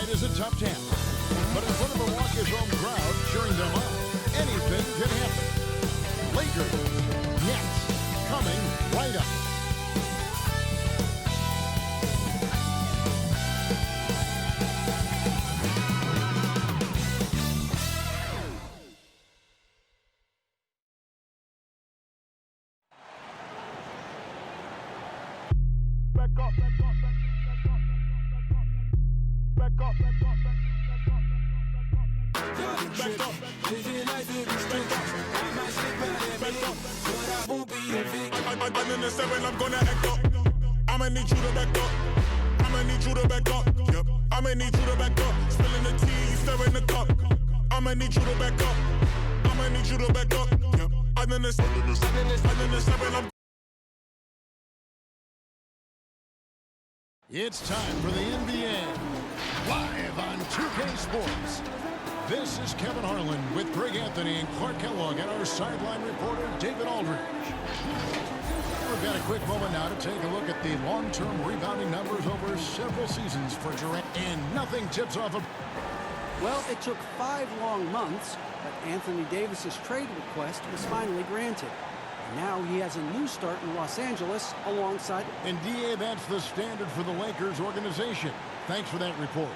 tonight is a tough task. But in front of a Milwaukee's home crowd cheering them on, anything can happen. Lakers, Nets, coming right up. I'm in the 7, I'm gonna act up. I'ma need you to back up. I'ma need you to back up. Yep. I'ma need you to back up. Spilling the tea, stirring the cup. I'ma need you to back up. I'ma need you to back up. Yep. I'm in the 7, I'm. It's time for the NBA, live on 2K Sports. This is Kevin Harlan with Greg Anthony and Clark Kellogg and our sideline reporter, David Aldridge. We've got a quick moment now to take a look at the long-term rebounding numbers over several seasons for Durant, and nothing tips off a... Well, it took 5 long months, but Anthony Davis's trade request was finally granted. And now he has a new start in Los Angeles alongside... And DA, that's the standard for the Lakers organization. Thanks for that report.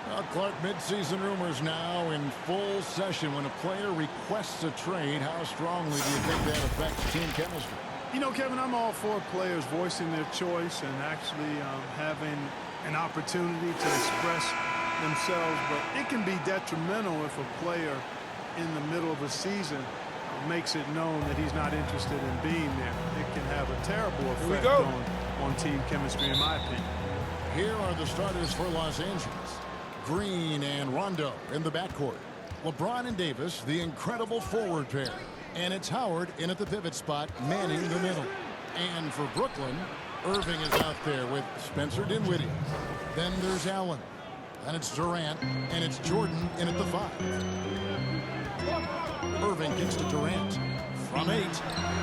Well, Clark, midseason rumors now in full session. When a player requests a trade, how strongly do you think that affects team chemistry? You know, Kevin, I'm all for players voicing their choice and actually having an opportunity to express themselves, but it can be detrimental if a player in the middle of a season makes it known that he's not interested in being there. It can have a terrible effect on team chemistry, in my opinion. Here are the starters for Los Angeles. Green and Rondo in the backcourt. LeBron and Davis, the incredible forward pair. And it's Howard in at the pivot spot, manning the middle. And for Brooklyn, Irving is out there with Spencer Dinwiddie. Then there's Allen. And it's Durant. And it's Jordan in at the 5. Irving gets to Durant. From 8.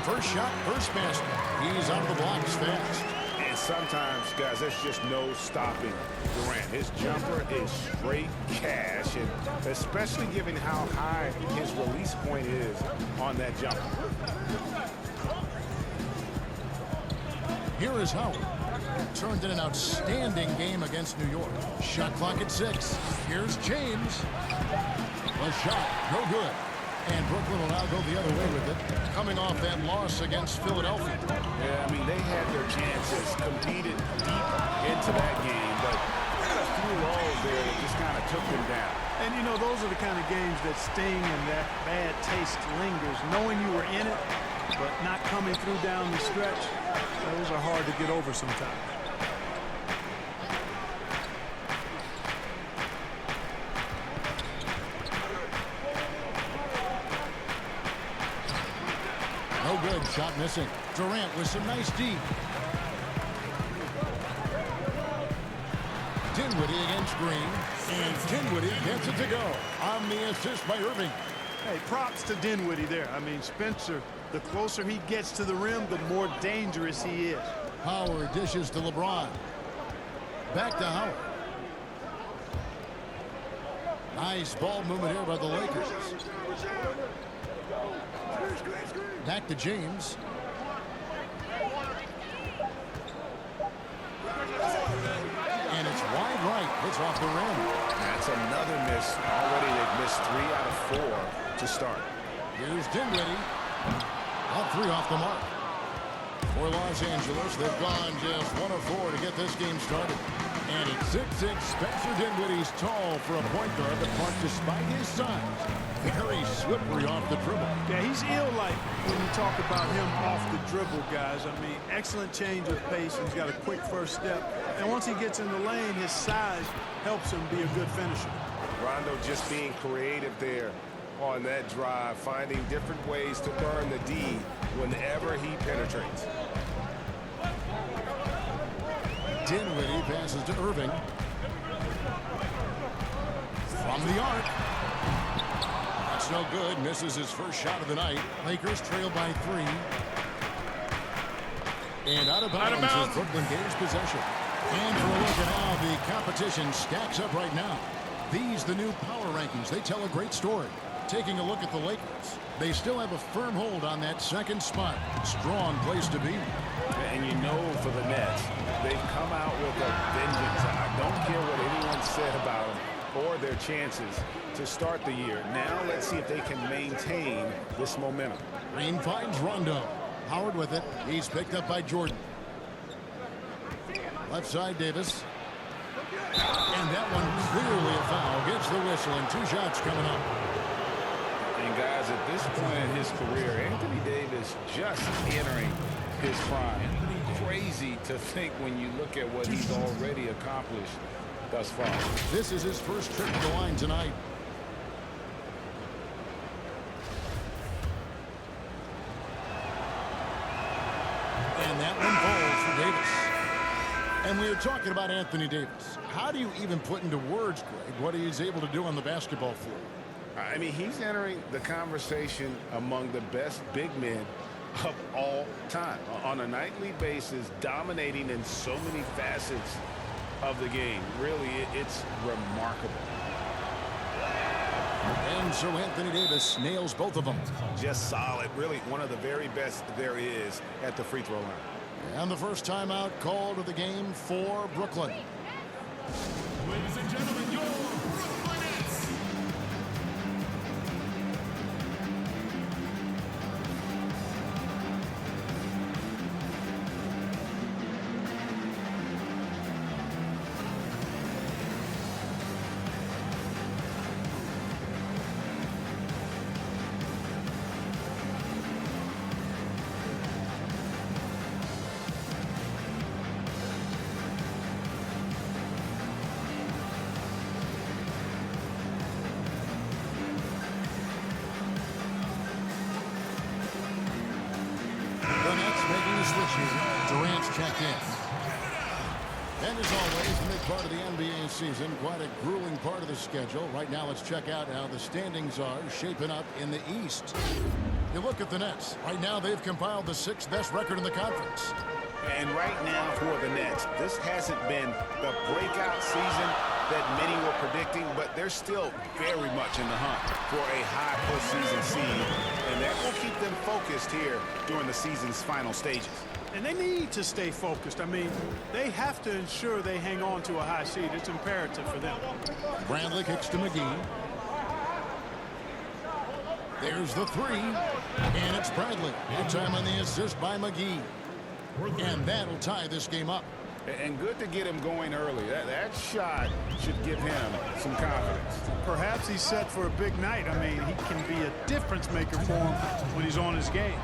First shot, first basket. He's out of the blocks fast. And sometimes, guys, there's just no stopping Durant. His jumper is straight cash, and especially given how high his release point is on that jumper. Here is Howard. Turned in an outstanding game against New York. Shot clock at 6. Here's James. A shot, no good. And Brooklyn will now go the other way with it, coming off that loss against Philadelphia. Yeah, I mean, they had their chances, competed deep into that game, but had a few lulls there that just kind of took them down. And, you know, those are the kind of games that sting and that bad taste lingers. Knowing you were in it, but not coming through down the stretch, those are hard to get over sometimes. No good. Shot missing. Durant with some nice deep. Dinwiddie against Green. And Dinwiddie gets it to go on the assist by Irving. Hey, props to Dinwiddie there. I mean, Spencer, the closer he gets to the rim, the more dangerous he is. Howard dishes to LeBron. Back to Howard. Nice ball movement here by the Lakers. Back to James. And it's wide right. It's off the rim. That's another miss. Already they've missed 3 out of 4 to start. Here's Dinwiddie. All 3 off the mark. For Los Angeles, they've gone just 1 of 4 to get this game started. And at 6'6", Spencer Dinwiddie's tall for a point guard, but Clark, despite his size, very slippery off the dribble. Yeah, he's ill-like when you talk about him off the dribble, guys. I mean, excellent change of pace. He's got a quick first step. And once he gets in the lane, his size helps him be a good finisher. Rondo just being creative there on that drive, finding different ways to earn the D whenever he penetrates. Dinwiddie passes to Irving. From the arc. That's no good. Misses his first shot of the night. Lakers trail by 3. And out of bounds as Brooklyn gains possession. And for a look at how the competition stacks up right now. These, the new power rankings, they tell a great story. Taking a look at the Lakers, they still have a firm hold on that second spot. Strong place to be. And you know for the Nets, they've come out with a vengeance. I don't care what anyone said about them or their chances to start the year. Now let's see if they can maintain this momentum. Green finds Rondo. Howard with it. He's picked up by Jordan. Left side, Davis. And that one clearly a foul. Gets the whistle, and 2 shots coming up. And guys, at this point in his career, Anthony Davis just entering his prime. Crazy to think when you look at what he's already accomplished thus far. This is his first trip to the line tonight. And that one falls for Davis. And we were talking about Anthony Davis. How do you even put into words, Greg, what he's able to do on the basketball floor? I mean, he's entering the conversation among the best big men of all time. On a nightly basis, dominating in so many facets of the game. Really, it's remarkable. And so Anthony Davis nails both of them. Just solid. Really one of the very best there is at the free throw line. And the first timeout called of the game for Brooklyn. Ladies and gentlemen, your Brooklyn Nets. Making a switch here. Durant's checked in. And as always, the mid part of the NBA season, quite a grueling part of the schedule. Right now, let's check out how the standings are shaping up in the East. You look at the Nets. Right now, they've compiled the 6th best record in the conference. And right now for the Nets, this hasn't been the breakout season that many were predicting, but they're still very much in the hunt for a high postseason seed, and that will keep them focused here during the season's final stages. And they need to stay focused. I mean, they have to ensure they hang on to a high seed. It's imperative for them. Bradley kicks to McGee. There's the 3, and it's Bradley. Good time on the assist by McGee. And that'll tie this game up. And good to get him going early. That shot should give him some confidence. Perhaps he's set for a big night. I mean, he can be a difference maker for him when he's on his game.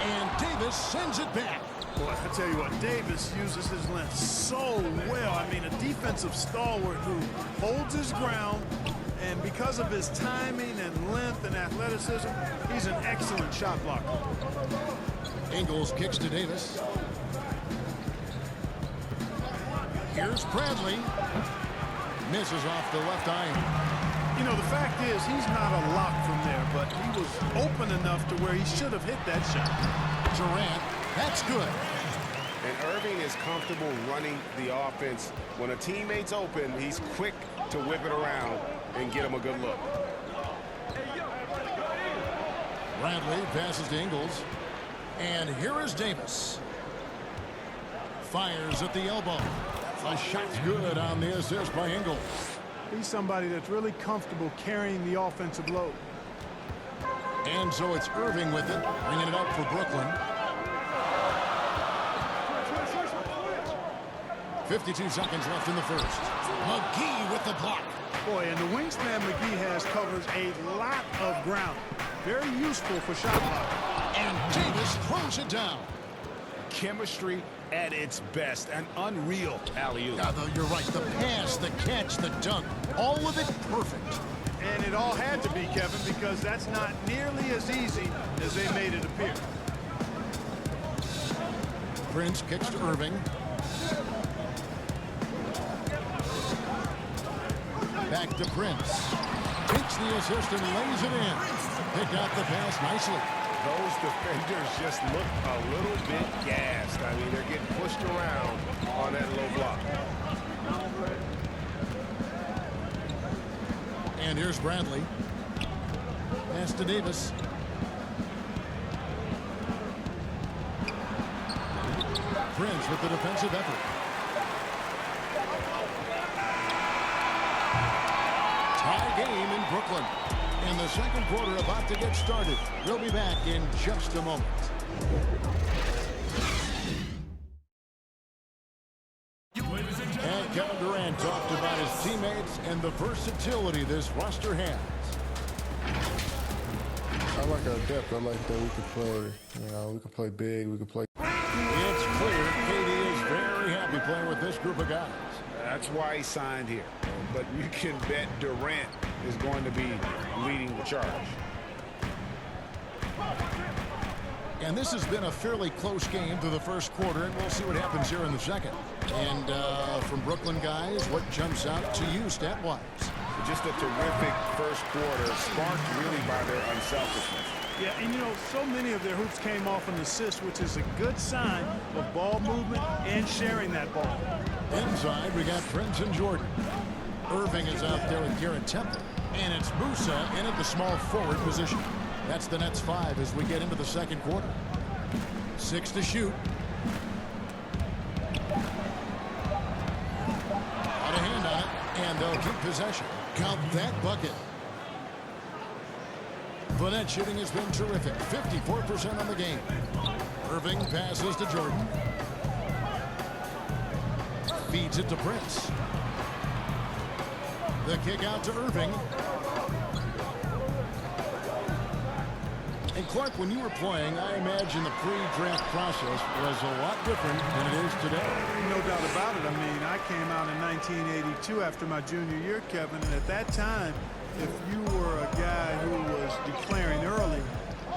And Davis sends it back. Boy, I tell you what, Davis uses his length so well. I mean, a defensive stalwart who holds his ground, and because of his timing and length and athleticism, he's an excellent shot blocker. Ingles kicks to Davis. Here's Bradley. Misses off the left iron. You know, the fact is, he's not a lock from there, but he was open enough to where he should have hit that shot. Durant, that's good. And Irving is comfortable running the offense. When a teammate's open, he's quick to whip it around and get him a good look. Bradley passes to Ingles. And here is Davis. Fires at the elbow. A shot's good on the assist by Ingles. He's somebody that's really comfortable carrying the offensive load. And so it's Irving with it, bringing it up for Brooklyn. 52 seconds left in the first. McGee with the block. Boy, and the wingspan McGee has covers a lot of ground. Very useful for shot blocking. And Davis throws it down. Chemistry at its best. An unreal alley-oop. Yeah, though, you're right. The pass, the catch, the dunk, all of it perfect. And it all had to be, Kevin, because that's not nearly as easy as they made it appear. Prince kicks to Irving. Back to Prince. Takes the assist and lays it in. Picked out the pass nicely. Those defenders just look a little bit gassed. I mean, they're getting pushed pushed around on that low block. And here's Bradley. Pass to Davis. Prince with the defensive effort. Tie game in Brooklyn. And the second quarter about to get started. We'll be back in just a moment. And Kevin Durant talked about his teammates and the versatility this roster has. I like our depth. I like that we can play, we can play big, we can play. It's clear KD is very happy playing with this group of guys. That's why he signed here. But you can bet Durant is going to be leading the charge. And this has been a fairly close game through the first quarter, and we'll see what happens here in the second. And from Brooklyn guys, what jumps out to you stat-wise? Just a terrific first quarter, sparked really by their unselfishness. Yeah, and so many of their hoops came off an assist, which is a good sign of ball movement and sharing that ball. Inside, we got Prince and Jordan. Irving is out there with Garrett Temple. And it's Musa in at the small forward position. That's the Nets 5 as we get into the second quarter. 6 to shoot. Out of hand on it, and they'll keep possession. Count that bucket. The net shooting has been terrific. 54% on the game. Irving passes to Jordan. Feeds it to Prince. The kick out to Irving. And Clark, when you were playing, I imagine the pre-draft process was a lot different than it is today. No doubt about it. I mean, I came out in 1982 after my junior year, Kevin, and at that time, if you were a guy who was declaring early,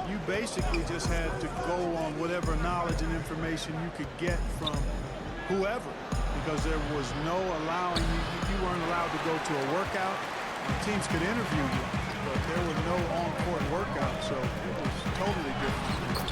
you basically just had to go on whatever knowledge and information you could get from whoever, because there was no allowing you weren't allowed to go to a workout. Teams could interview you, but there was no on-court workout, so it was totally different.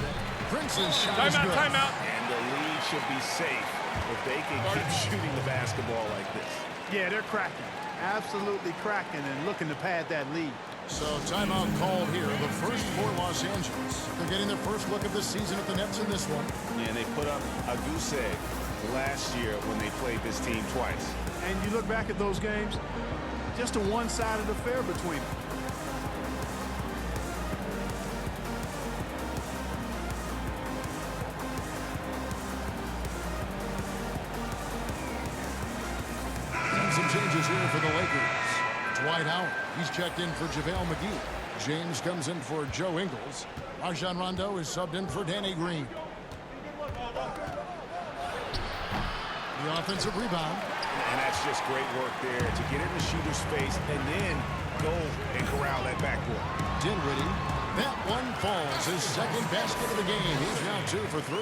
Prince's shot is good. Timeout. And the lead should be safe if they can keep shooting the basketball like this. Yeah, they're cracking. Absolutely cracking and looking to pad that lead. So timeout called here. The first for Los Angeles. They're getting their first look of the season at the Nets in this one. And they put up a goose egg last year when they played this team twice. And you look back at those games, just a one-sided affair between them. Some changes here for the Lakers. Dwight Howard, he's checked in for JaVale McGee. James comes in for Joe Ingles. Rajon Rondo is subbed in for Danny Green. The offensive rebound. And that's just great work there to get in the shooter's face and then go and corral that backboard. Dinwiddie, that one falls. His second basket of the game. He's now 2 for 3.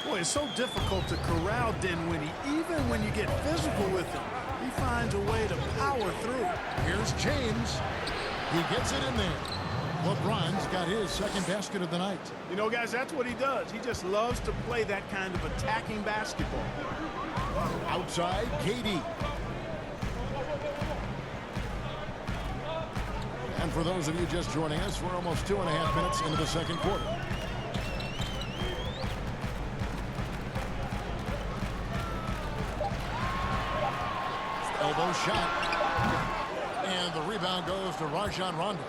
Boy, it's so difficult to corral Dinwiddie, even when you get physical with him. He finds a way to power through. Here's James. He gets it in there. LeBron's got his second basket of the night. You know, guys, that's what he does. He just loves to play that kind of attacking basketball. Outside, KD. And for those of you just joining us, we're almost 2.5 minutes into the second quarter. Elbow shot. And the rebound goes to Rajon Rondo.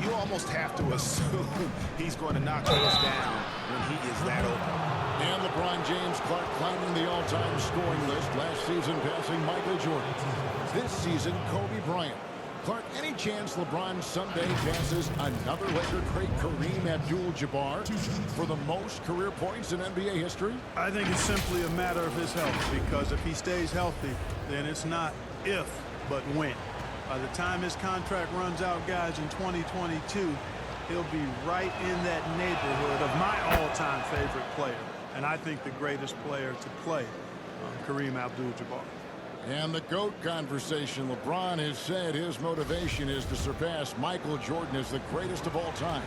You almost have to assume he's going to knock those down when he is that open. And LeBron James, Clark, climbing the all-time scoring list. Last season passing Michael Jordan. This season, Kobe Bryant. Clark, any chance LeBron someday passes another Laker great Kareem Abdul-Jabbar for the most career points in NBA history? I think it's simply a matter of his health, because if he stays healthy, then it's not if, but when. By the time his contract runs out, guys, in 2022, he'll be right in that neighborhood of my all-time favorite player, and I think the greatest player to play, Kareem Abdul-Jabbar. And the GOAT conversation. LeBron has said his motivation is to surpass Michael Jordan as the greatest of all time.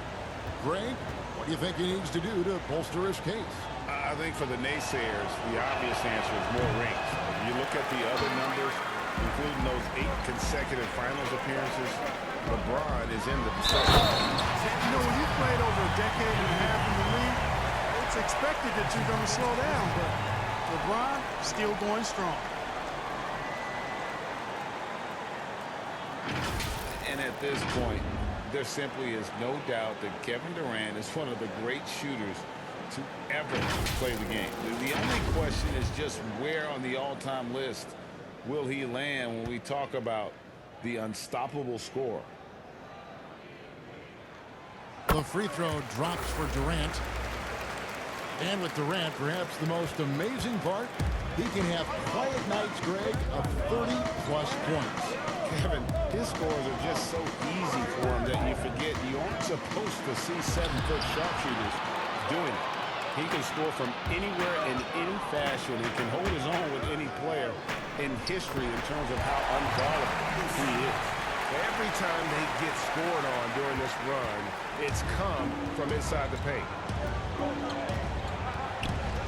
Greg, what do you think he needs to do to bolster his case? I I think for the naysayers, the obvious answer is more rings. If you look at the other numbers, including those 8 consecutive finals appearances, LeBron is in the discussion. You know, when you played over a decade and a half in the league, it's expected that you're going to slow down, but LeBron still going strong. And at this point, there simply is no doubt that Kevin Durant is one of the great shooters to ever play the game. The only question is just where on the all-time list will he land when we talk about the unstoppable scorer. The free throw drops for Durant. And with Durant, perhaps the most amazing part, he can have quiet nights, Greg, of 30-plus points. Kevin, his scores are just so easy for him that you forget you aren't supposed to see 7-foot sharpshooters doing it. He can score from anywhere in any fashion. He can hold his own with any player in history in terms of how unguardable he is. Every time they get scored on during this run, it's come from inside the paint.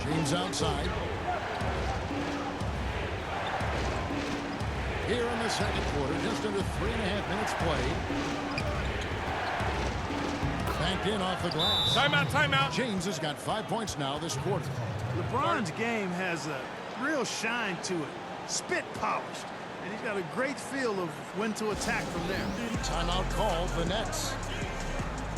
James outside. Here in the second quarter, just under 3.5 minutes played. Banked in off the glass. Timeout, timeout. James has got 5 points now this quarter. LeBron's game has a real shine to it. Spit polished. And he's got a great feel of when to attack from there. Timeout called the Nets.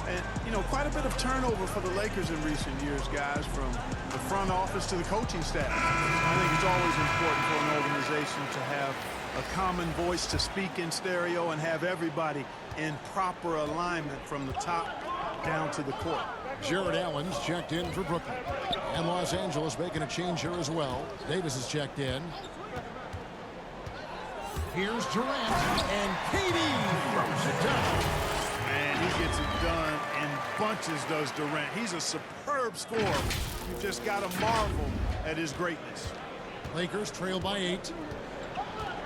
And, you know, quite a bit of turnover for the Lakers in recent years, guys, from the front office to the coaching staff. I think it's always important for an organization to have a common voice to speak in stereo and have everybody in proper alignment from the top down to the court. Jared Allen's checked in for Brooklyn. And Los Angeles making a change here as well. Davis is checked in. Here's Durant, and KD throws it down. Man, he gets it done in bunches, does Durant. He's a superb scorer. You've just got to marvel at his greatness. Lakers trail by 8.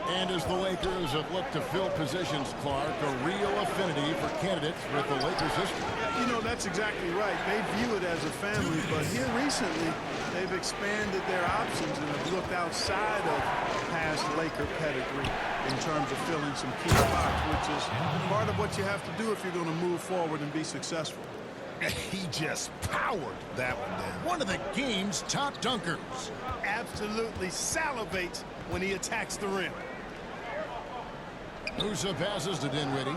And as the Lakers have looked to fill positions, Clark, a real affinity for candidates with the Lakers history. You know, that's exactly right. They view it as a family, but here recently, they've expanded their options and have looked outside of past Laker pedigree in terms of filling some key spots, which is part of what you have to do if you're going to move forward and be successful. He just powered that one down. One of the game's top dunkers. Absolutely salivates when he attacks the rim. Musa passes to Dinwiddie.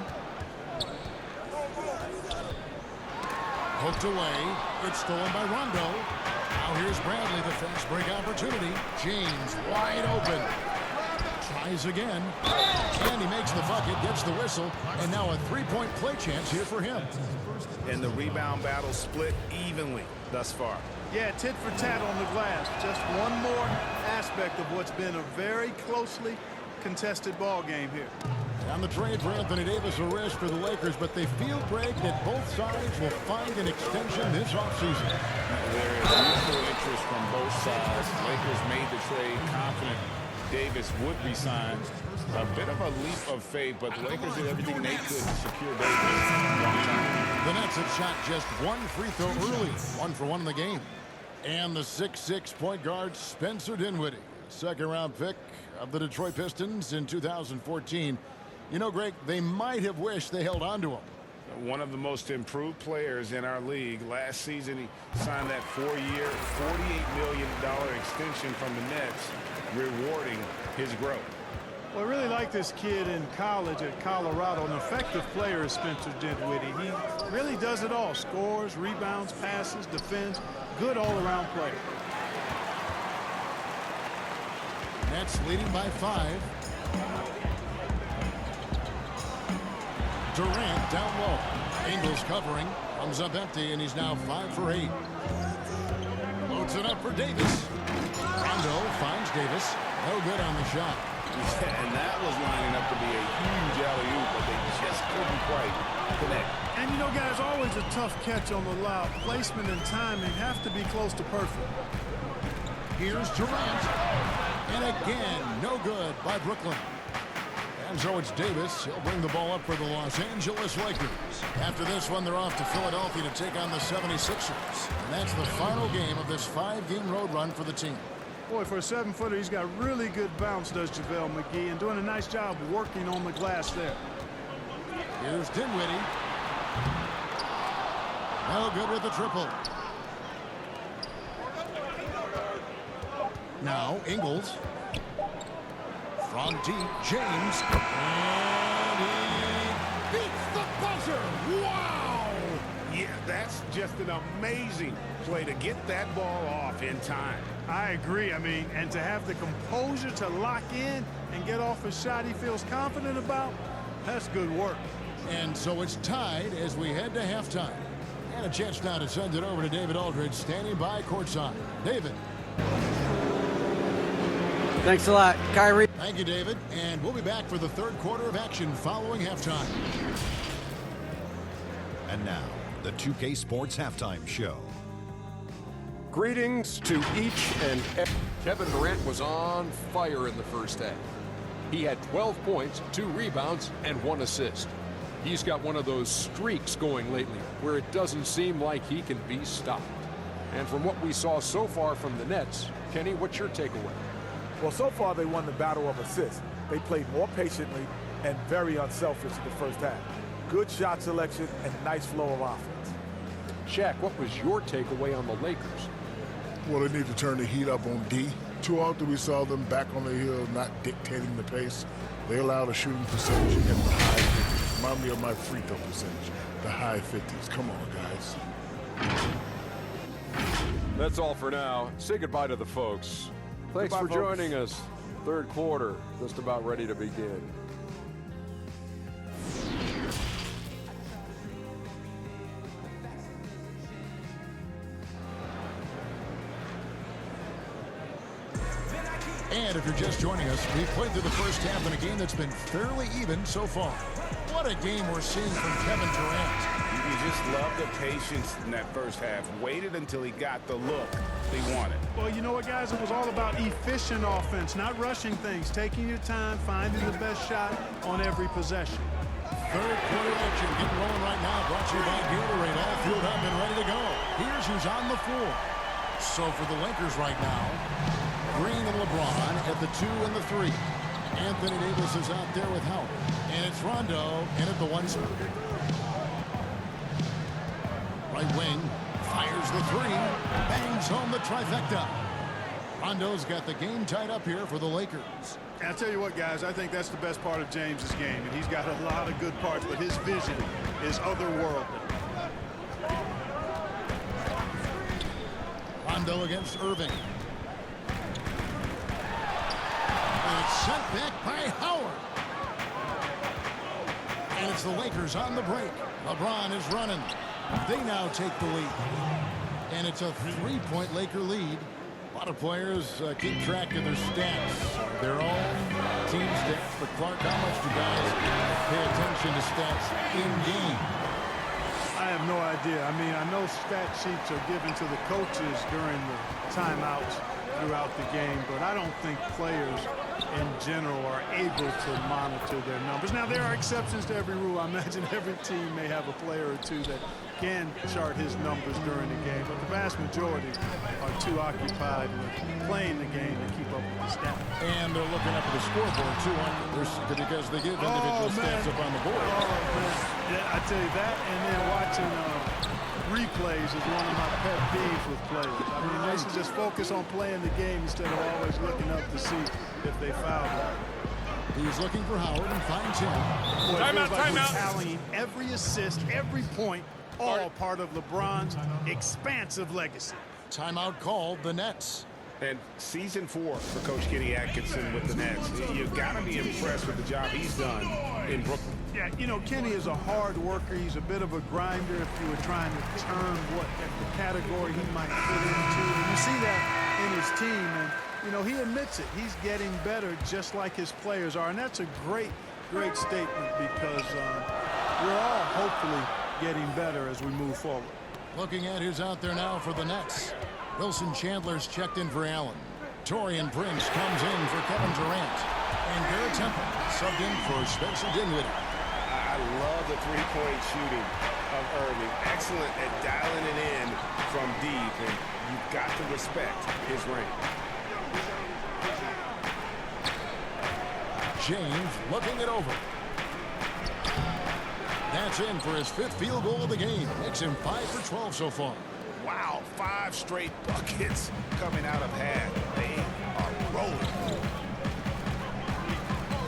Hooked away. It's stolen by Rondo. Now here's Bradley, the fast break opportunity. James wide open. Tries again. And he makes the bucket, gets the whistle, and now a three-point play chance here for him. And the rebound battle split evenly thus far. Yeah, tit for tat on the glass. Just one more aspect of what's been a very closely contested ball game here. On the trade for Anthony Davis, a risk for the Lakers, but they feel, Greg, that both sides will find an extension this offseason. There is mutual interest from both sides. Lakers made the trade confident Davis would resign. A bit of a leap of faith, but the Lakers did everything they could to secure Davis long time. The Nets have shot just one free throw early, 1 for 1 in the game. And the 6'6" point guard Spencer Dinwiddie, second-round pick of the Detroit Pistons in 2014. You know, Greg, they might have wished they held on to him. One of the most improved players in our league. Last season, he signed that 4-year, $48 million extension from the Nets, rewarding his growth. Well, I really like this kid in college at Colorado. An effective player is Spencer Dinwiddie. He really does it all. Scores, rebounds, passes, defends. Good all-around player. Nets leading by 5. Durant down low. Ingles covering. Comes up empty, and he's now 5 for 8. Loads it up for Davis. Rondo finds Davis. No good on the shot. Yeah, and that was lining up to be a huge alley-oop, but they just couldn't quite connect. And, you know, guys, always a tough catch on the lob. Placement and timing have to be close to perfect. Here's Durant. And again, no good by Brooklyn. And so it's Davis. He'll bring the ball up for the Los Angeles Lakers. After this one, they're off to Philadelphia to take on the 76ers. And that's the final game of this 5-game road run for the team. Boy, for a 7-footer, he's got really good bounce, does JaVale McGee, and doing a nice job working on the glass there. Here's Dinwiddie. No good with the triple. Now Ingles. From deep, James. And he beats the buzzer. Wow! Yeah, that's just an amazing play to get that ball off in time. I agree. I mean, and to have the composure to lock in and get off a shot he feels confident about, that's good work. And so it's tied as we head to halftime. And a chance now to send it over to David Aldridge, standing by courtside. David. Thanks a lot, Kyrie. Thank you, David. And we'll be back for the third quarter of action following halftime. And now, the 2K Sports Halftime Show. Greetings to each and every. Kevin Durant was on fire in the first half. He had 12 points, 2 rebounds, and 1 assist. He's got one of those streaks going lately where it doesn't seem like he can be stopped. And from what we saw so far from the Nets, Kenny, what's your takeaway? Well, so far they won the battle of assists. They played more patiently and very unselfish in the first half. Good shot selection and nice flow of offense. Shaq, what was your takeaway on the Lakers? Well, they need to turn the heat up on D. Too often we saw them back on the hill, not dictating the pace. They allowed a shooting percentage in the high 50s. Remind me of my free throw percentage, the high 50s. Come on, guys. That's all for now. Say goodbye to the folks. Thanks Goodbye, for folks. joining us. Third quarter, just about ready to begin. And if you're just joining us, we've played through the first half in a game that's been fairly even so far. What a game we're seeing from Kevin Durant. You just love the patience in that first half. Waited until he got the look he wanted. Well, you know what, guys? It was all about efficient offense, not rushing things, taking your time, finding the best shot on every possession. Third quarter action getting rolling right now. Brought to you by Gatorade. All fueled up and ready to go. Here's who's on the floor. So for the Lakers right now, Green and LeBron at the 2 and the 3. Anthony Davis is out there with Howard. And it's Rondo in at the 1 spot. Right wing fires the 3. Bangs home the trifecta. Rondo's got the game tied up here for the Lakers. And I'll tell you what, guys, I think that's the best part of James's game. And he's got a lot of good parts, but his vision is otherworldly. Rondo against Irving. And it's sent back by Howard. And it's the Lakers on the break. LeBron is running. They now take the lead. And it's a 3-point Laker lead. A lot of players keep track of their stats, their own team stats. But Clark, how much do guys pay attention to stats in game? I have no idea. I mean, I know stat sheets are given to the coaches during the timeouts throughout the game, but I don't think players in general are able to monitor their numbers. Now, there are exceptions to every rule. I imagine every team may have a player or two that can chart his numbers during the game, but the vast majority are too occupied with playing the game to keep up with the stats. And they're looking up at the scoreboard, too, because they give individual stats up on the board. Oh, man. Yeah, I tell you that, and then watching replays is one of my pet peeves with players. I mean, they should just focus on playing the game instead of always looking up to see if they fouled out. He's looking for Howard and finds him. Boy, it feels like we're tallying every assist, every point, all part of LeBron's expansive legacy. Timeout called, the Nets. And season 4 for Coach Kenny Atkinson with the Nets. You've got to be impressed with the job he's done in Brooklyn. Yeah, you know, Kenny is a hard worker. He's a bit of a grinder if you were trying to term what the category he might fit into. And you see that in his team. And, you know, he admits it. He's getting better just like his players are. And that's a great, great statement because we're all hopefully getting better as we move forward. Looking at who's out there now for the Nets. Wilson Chandler's checked in for Allen. Torian Prince comes in for Kevin Durant. And Garrett Temple subbed in for Spencer Dinwiddie. I love the three-point shooting of Irving. Excellent at dialing it in from deep, and you've got to respect his range. James looking it over. That's in for his 5th field goal of the game. Makes him 5 for 12 so far. Wow, 5 straight buckets coming out of half. They are rolling.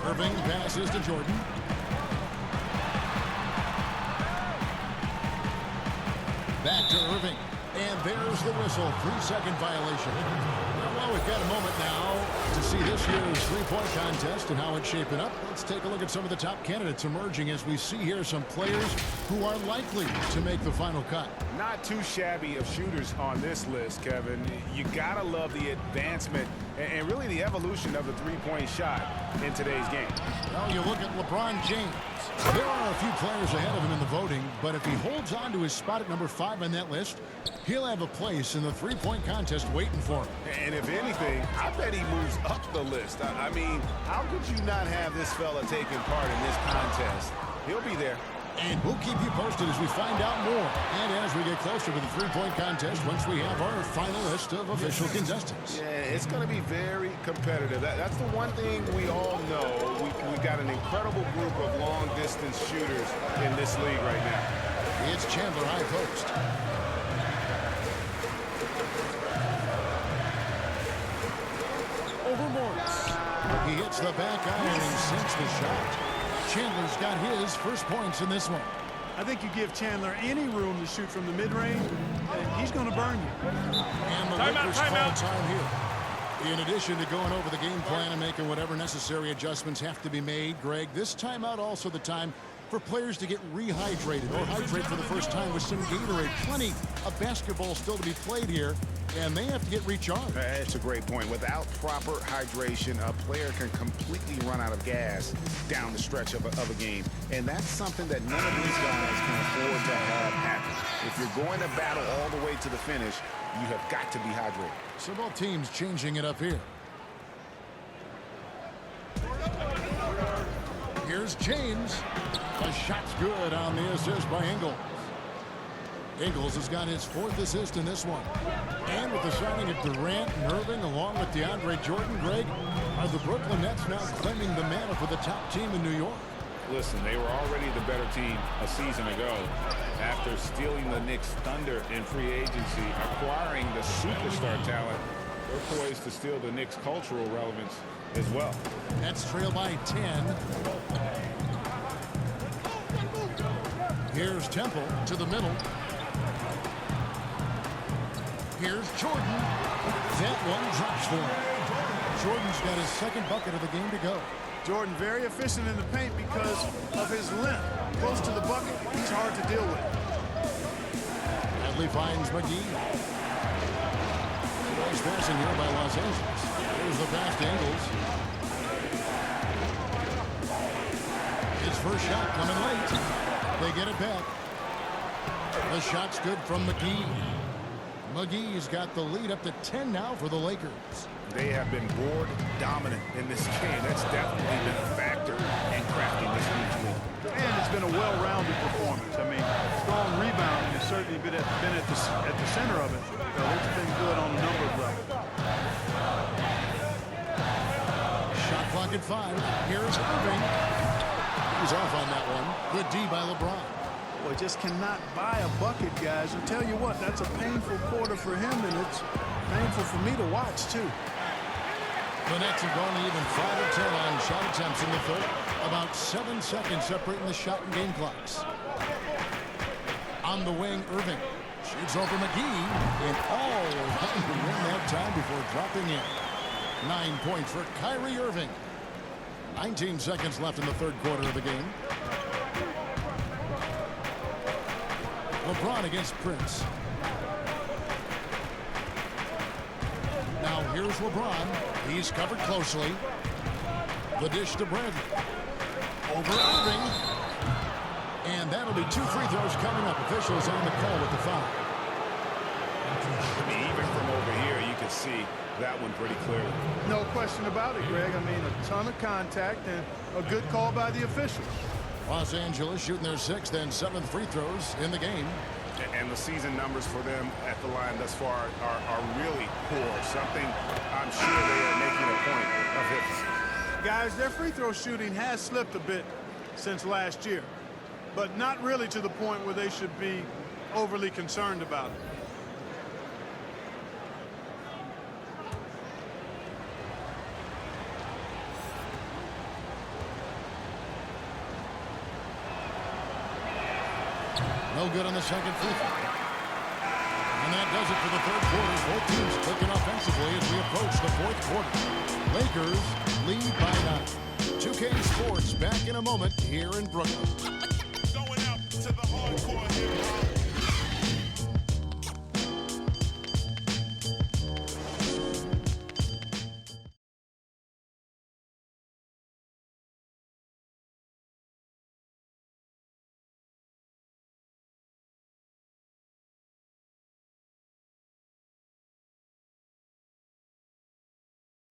Irving passes to Jordan. Back to Irving. And there's the whistle. 3-second violation. Well, we've got a moment now to see this year's three-point contest and how it's shaping up. Let's take a look at some of the top candidates emerging as we see here some players who are likely to make the final cut. Not too shabby of shooters on this list, Kevin. You gotta love the advancement and really the evolution of the three-point shot in today's game. Well, you look at LeBron James. There are a few players ahead of him in the voting, but if he holds on to his spot at number 5 on that list, he'll have a place in the three-point contest waiting for him. And if anything, I bet he moves up the list. I mean, how could you not have this fella taking part in this contest? He'll be there. And we'll keep you posted as we find out more. And as we get closer to the three-point contest, once we have our final list of official contestants. Yeah, it's going to be very competitive. That's the one thing we all know. We've got an incredible group of long-distance shooters in this league right now. It's Chandler high post. Over Morris. He hits the back iron and sinks the shot. Chandler's got his first points in this one. I think you give Chandler any room to shoot from the mid-range, and he's going to burn you. And the Lakers call time here. In addition to going over the game plan and making whatever necessary adjustments have to be made, Greg, this timeout also the time for players to get rehydrated or hydrate for the first time with some Gatorade. Plenty of basketball still to be played here, and they have to get recharged. That's a great point. Without proper hydration, a player can completely run out of gas down the stretch of a game. And that's something that none of these guys can afford to have happen. If you're going to battle all the way to the finish, you have got to be hydrated. So both teams changing it up here. Here's James. The shot's good on the assist by Ingles. Ingles has got his 4th assist in this one. And with the signing of Durant and Irving along with DeAndre Jordan, Greg, are the Brooklyn Nets now claiming the mantle for the top team in New York? Listen, they were already the better team a season ago. After stealing the Knicks' thunder in free agency, acquiring the superstar talent, they're poised to steal the Knicks' cultural relevance as well. Nets trail by 10. Here's Temple to the middle. Here's Jordan. That one drops for him. Jordan's got his 2nd bucket of the game to go. Jordan very efficient in the paint because of his length. Close to the bucket, he's hard to deal with. Bradley finds McGee. Nice passing here by Los Angeles. Here's the pass to Ingles. His first shot coming late. They get it back. The shot's good from McGee. McGee's got the lead up to 10 now for the Lakers. They have been board dominant in this game. That's definitely been a factor in crafting this league. And it's been a well-rounded performance. I mean, strong rebounding has certainly been at the center of it. So it's been good on a number of levels. Shot clock at 5. Here's Irving. He's off on that one. Good D by LeBron. Boy, just cannot buy a bucket, guys. And tell you what, that's a painful quarter for him, and it's painful for me to watch, too. The Nets have gone to even 5 of 10 on shot attempts in the 3rd. About 7 seconds separating the shot and game clocks. On the wing, Irving. Shoots over McGee. And all around to win that time before dropping in. 9 points for Kyrie Irving. 19 seconds left in the 3rd quarter of the game. LeBron against Prince. Now here's LeBron. He's covered closely. The dish to Bradley. Over Irving. And that'll be 2 free throws coming up. Officials on the call with the foul. I mean, even from over here, you can could see that one pretty clearly. No question about it, Greg. I mean, a ton of contact and a good call by the officials. Los Angeles shooting their 6th and 7th free throws in the game. And the season numbers for them at the line thus far are really poor. Something I'm sure they are making a point of emphasis. Guys, their free throw shooting has slipped a bit since last year, but not really to the point where they should be overly concerned about it. No good on the second free throw. And that does it for the third quarter. Both teams clicking offensively as we approach the fourth quarter. Lakers lead by 9. 2K Sports back in a moment here in Brooklyn. Going out to the hardcore hip-hop.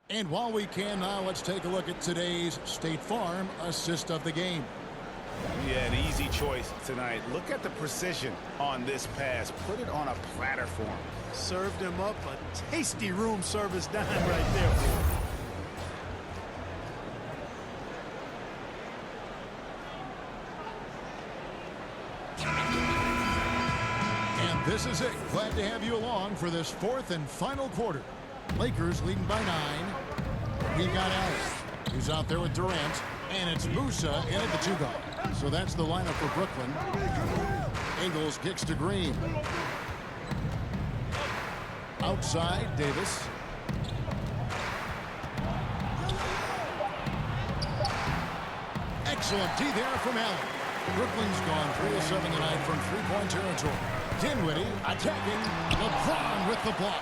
And while we can now, let's take a look at today's State Farm assist of the game. Yeah, an easy choice tonight. Look at the precision on this pass. Put it on a platter for him. Served him up a tasty room service dime right there. And this is it. Glad to have you along for this fourth and final quarter. Lakers leading by 9. We got Allen, who's out there with Durant, and it's Musa in at the 2 guard. So that's the lineup for Brooklyn. Ingles kicks to Green. Outside, Davis. Excellent D there from Allen. Brooklyn's gone 3 of 7 tonight from 3-point territory. Dinwiddie attacking. LeBron with the block.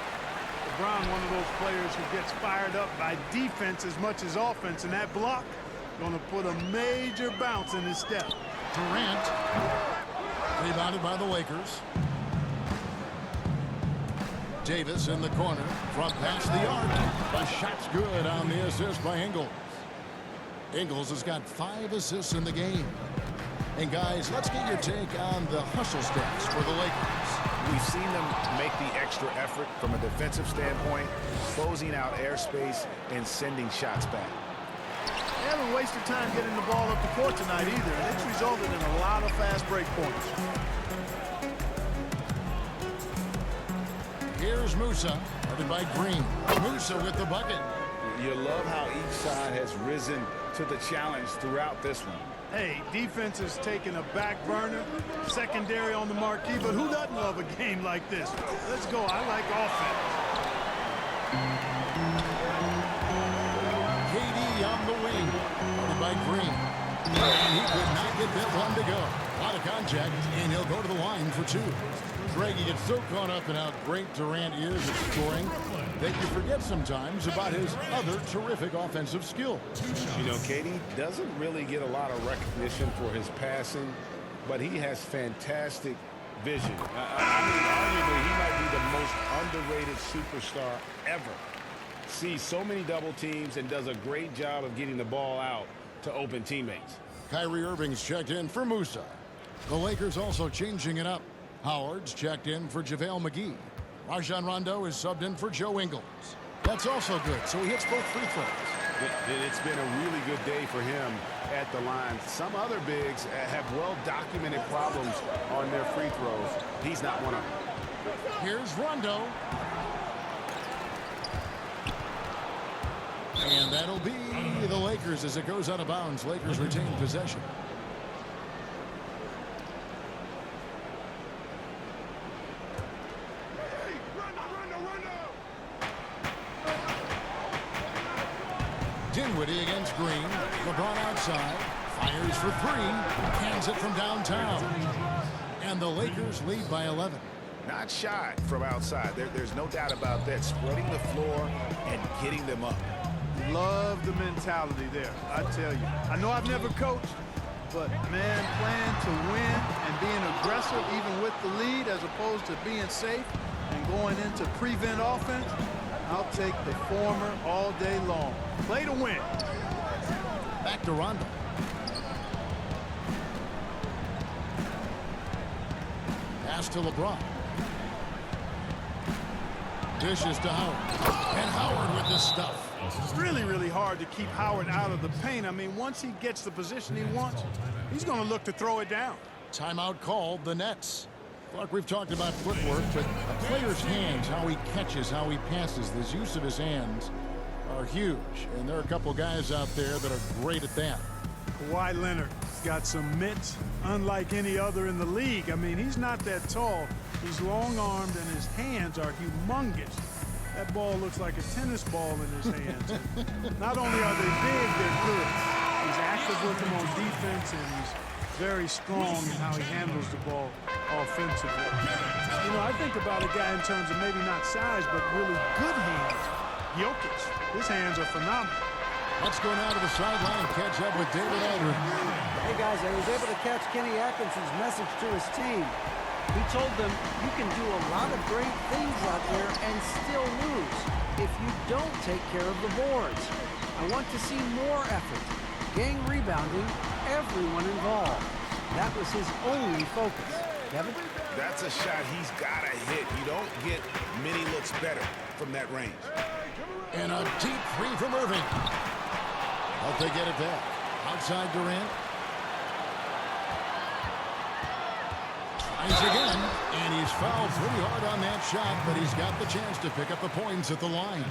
LeBron, one of those players who gets fired up by defense as much as offense, and that block going to put a major bounce in his step. Durant rebounded by the Lakers. Davis in the corner, front past the arc. The shot's good on the assist by Ingles. Ingles has got 5 assists in the game. And guys, let's get your take on the hustle stats for the Lakers. We've seen them make the extra effort from a defensive standpoint, closing out airspace and sending shots back. They haven't wasted time getting the ball up the court tonight either, and it's resulted in a lot of fast break points. Here's Musa, guarded by Green. Musa with the bucket. You love how each side has risen to the challenge throughout this one. Hey, defense is taking a back burner, secondary on the marquee, but who doesn't love a game like this? Let's go. I like offense. KD on the wing, guarded by Green. And he could not get that one to go. A lot of contact, and he'll go to the line for 2. Greg, you get so caught up in how great Durant is at scoring that you forget sometimes about his other terrific offensive skill. You know, KD doesn't really get a lot of recognition for his passing, but he has fantastic vision. I mean, arguably, he might be the most underrated superstar ever. Sees so many double teams and does a great job of getting the ball out to open teammates. Kyrie Irving's checked in for Musa. The Lakers also changing it up. Howard's checked in for JaVale McGee. Rajon Rondo is subbed in for Joe Ingles. That's also good, so he hits both free throws. It's been a really good day for him at the line. Some other bigs have well-documented problems on their free throws. He's not one of them. Here's Rondo. And that'll be the Lakers as it goes out of bounds. Lakers retain possession. Dinwiddie against Green. LeBron outside. Fires for 3. Hands it from downtown. And the Lakers lead by 11. Not shy from outside. There's no doubt about that. Spreading the floor and getting them up. Love the mentality there, I tell you. I know I've never coached, but, man, playing to win and being aggressive even with the lead as opposed to being safe and going into prevent offense, I'll take the former all day long. Play to win. Back to Rondo. Pass to LeBron. Dishes to Howard. And Howard with the stuff. It's really, really hard to keep Howard out of the paint. I mean, once he gets the position he wants, he's going to look to throw it down. Timeout called, the Nets. Clark, we've talked about footwork, but a player's hands, how he catches, how he passes, the use of his hands are huge. And there are a couple guys out there that are great at that. Kawhi Leonard got some mitts unlike any other in the league. I mean, he's not that tall. He's long-armed, and his hands are humongous. That ball looks like a tennis ball in his hands. Not only are they big, they're good. He's active with them on defense, and he's very strong in how he handles the ball offensively. You know, I think about a guy in terms of maybe not size, but really good hands. Jokic, his hands are phenomenal. Let's go now to the sideline and catch up with David Aldridge. Hey, guys, I was able to catch Kenny Atkinson's message to his team. He told them, you can do a lot of great things out there and still lose if you don't take care of the boards. I want to see more effort, gang rebounding, everyone involved. That was his only focus. Kevin? That's a shot he's got to hit. You don't get many looks better from that range. And a deep three from Irving. Hope they get it back. Outside Durant. Tries again, and he's fouled pretty hard on that shot, but he's got the chance to pick up the points at the line.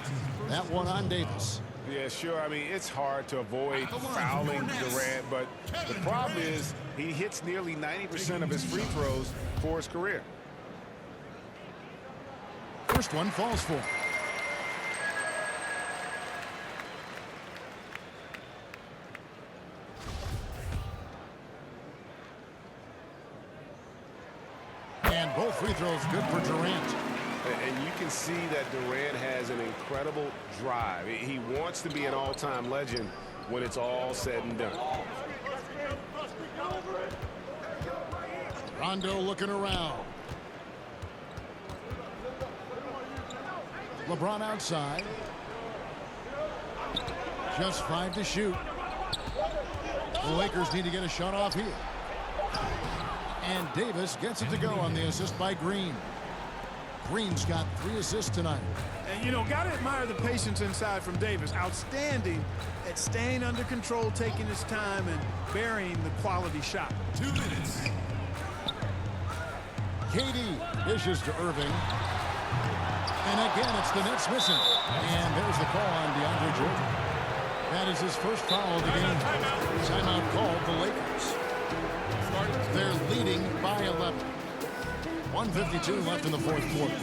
That one on Davis. Yeah, sure. I mean, it's hard to avoid fouling Durant, but the problem is he hits nearly 90% of his free throws for his career. First one falls for him. And both free throws good for Durant. And you can see that Durant has an incredible drive. He wants to be an all-time legend when it's all said and done. Rondo looking around. LeBron outside. Just 5 to shoot. The Lakers need to get a shot off here. And Davis gets it to go on the assist by Green. Green's got 3 assists tonight. And, you know, got to admire the patience inside from Davis. Outstanding at staying under control, taking his time, and burying the quality shot. 2 minutes. KD dishes to Irving. And again, it's the Nets missing. And there's the call on DeAndre Jordan. That is his first foul of the game. Timeout called the Lakers. They're leading by 11. 1:52 left in the fourth quarter.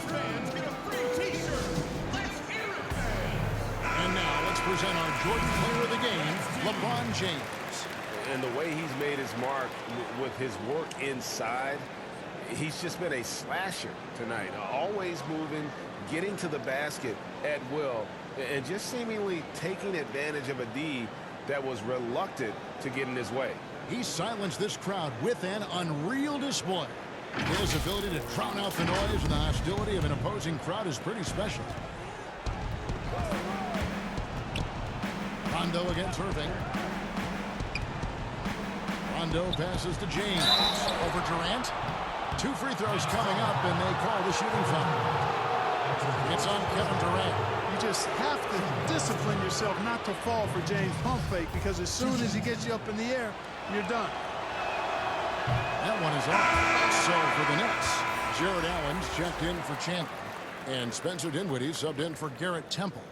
And now let's present our Jordan player of the game, LeBron James. And the way he's made his mark with his work inside, he's just been a slasher tonight. Always moving, getting to the basket at will, and just seemingly taking advantage of a D that was reluctant to get in his way. He silenced this crowd with an unreal display. His ability to drown out the noise and the hostility of an opposing crowd is pretty special. Rondo against Irving. Rondo passes to James. Over Durant. 2 free throws coming up, and they call the shooting foul. It's on Kevin Durant. You just have to discipline yourself not to fall for James' pump fake, because as soon as he gets you up in the air, you're done. That one is off. So for the Nets, Jared Allen's checked in for Chandler, and Spencer Dinwiddie subbed in for Garrett Temple.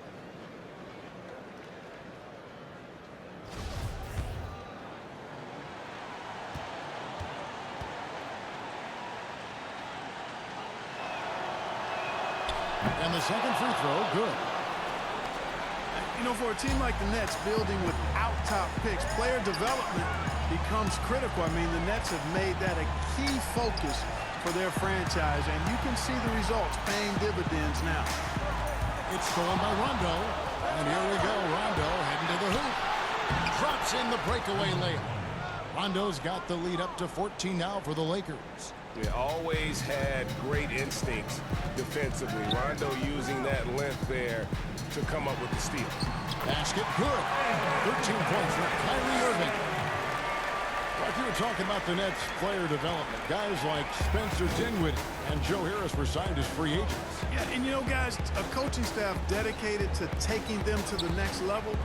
And the second free throw, good. You know, for a team like the Nets, building without top picks, player development becomes critical. I mean, the Nets have made that a key focus for their franchise, and you can see the results paying dividends now. It's stolen by Rondo, and here we go. Rondo heading to the hoop. Drops in the breakaway layup. Rondo's got the lead up to 14 now for the Lakers. Yeah, always had great instincts defensively. Rondo using that length there to come up with the steal. Basket good. 13 points for Kyrie Irving. Like you were talking about the Nets player development, guys like Spencer Dinwiddie and Joe Harris were signed as free agents. Yeah, and you know, guys, a coaching staff dedicated to taking them to the next level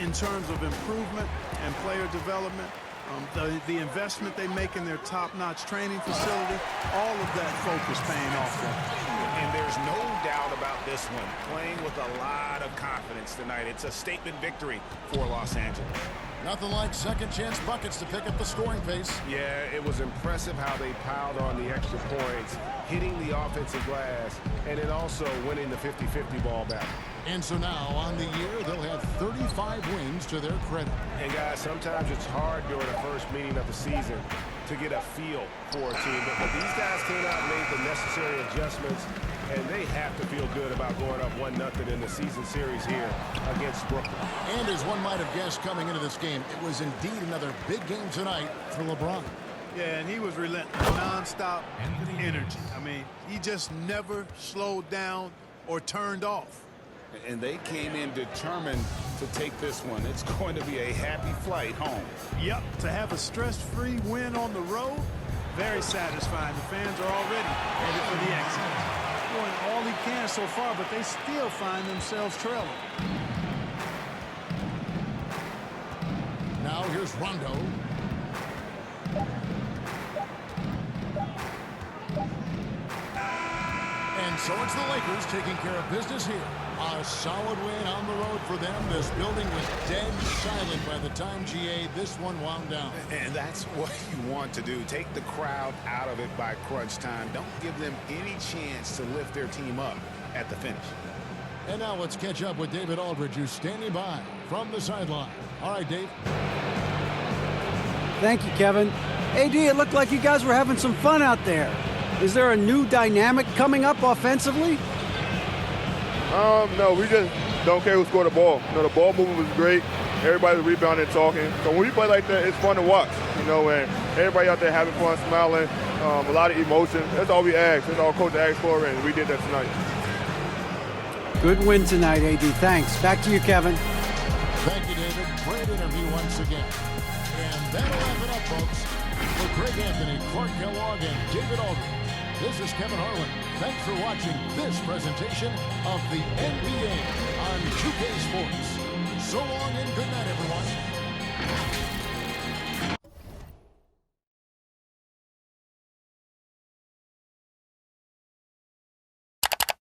in terms of improvement and player development. The investment they make in their top-notch training facility, all of that focus paying off for them. And there's no doubt about this one. Playing with a lot of confidence tonight. It's a statement victory for Los Angeles. Nothing like second chance buckets to pick up the scoring pace. Yeah, it was impressive how they piled on the extra points, hitting the offensive glass, and then also winning the 50-50 ball battle. And so now, on the year, they'll have 35 wins to their credit. And guys, sometimes it's hard during the first meeting of the season to get a feel for a team. But these guys came out and made the necessary adjustments, and they have to feel good about going up 1-0 in the season series here against Brooklyn. And as one might have guessed coming into this game, it was indeed another big game tonight for LeBron. Yeah, and he was relentless, nonstop energy. I mean, he just never slowed down or turned off. And they came in determined to take this one. It's going to be a happy flight home. Yep, to have a stress-free win on the road, very satisfying. The fans are already headed for the exit. Doing all he can so far, but they still find themselves trailing. Now here's Rondo. And so it's the Lakers taking care of business here. A solid win on the road for them. This building was dead silent by the time, GA, this one wound down. And that's what you want to do. Take the crowd out of it by crunch time. Don't give them any chance to lift their team up at the finish. And now let's catch up with David Aldridge, who's standing by from the sideline. All right, Dave. Thank you, Kevin. AD, it looked like you guys were having some fun out there. Is there a new dynamic coming up offensively? No, we just don't care who scored the ball. You know, the ball movement was great. Everybody was rebounding and talking. So when we play like that, it's fun to watch. You know, and everybody out there having fun, smiling, a lot of emotion. That's all we asked. That's all Coach asked for, and we did that tonight. Good win tonight, AD. Thanks. Back to you, Kevin. Thank you, David. Great interview once again. And that'll wrap it up, folks. For Greg Anthony, Clark Kellogg, and David Aldridge, this is Kevin Harlan. Thanks for watching this presentation of the NBA on 2K Sports. So long and good night, everyone.